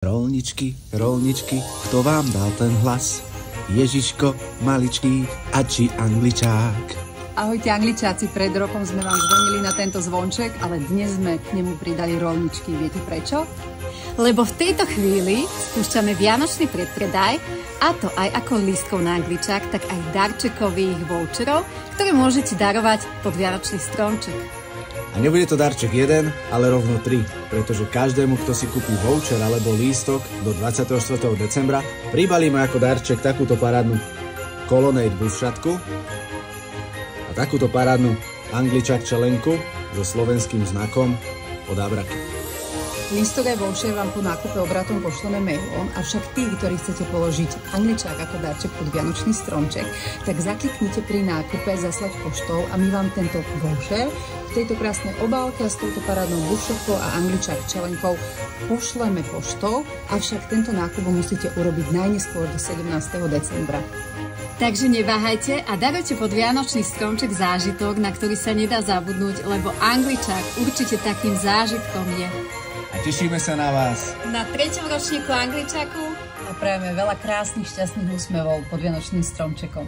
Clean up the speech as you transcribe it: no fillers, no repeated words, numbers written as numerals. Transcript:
Rolničky, rolničky, kto vám dal ten hlas? Ježiško, maličký a či Angličák? Ahojte Angličáci, pred rokom sme vám zvonili na tento zvonček, ale dnes sme k nemu pridali rolničky. Viete prečo? Lebo v tejto chvíli spúšťame vianočný predpredaj, a to aj ako lístkov na Angličák, tak aj darčekových voucherov, ktoré môžete darovať pod vianočný stromček. A nebude to darček jeden, ale rovno 3, pretože každému, kto si kúpi voucher alebo lístok do 24. decembra, pribalíme ako darček takúto parádnu Colonnade bušatku a takúto parádnu Angličák čelenku so slovenským znakom od Abraky. Lístok aj voucher vám po nákupe obratom pošleme mailom, avšak tí, ktorí chcete položiť Angličák ako darček pod vianočný stromček, tak zakliknite pri nákupe zaslať poštou a my vám tento voucher v tejto krásnej obálke a s touto parádnou bušotkou a Angličák čelenkou pošleme poštou, avšak tento nákup musíte urobiť najneskôr do 17. decembra. Takže neváhajte a darujte pod vianočný stromček zážitok, na ktorý sa nedá zabudnúť, lebo Angličák určite takým zážitkom je. A tešíme sa na vás. Na 3. ročníku Angličáku A prajeme veľa krásnych, šťastných úsmevov pod vianočným stromčekom.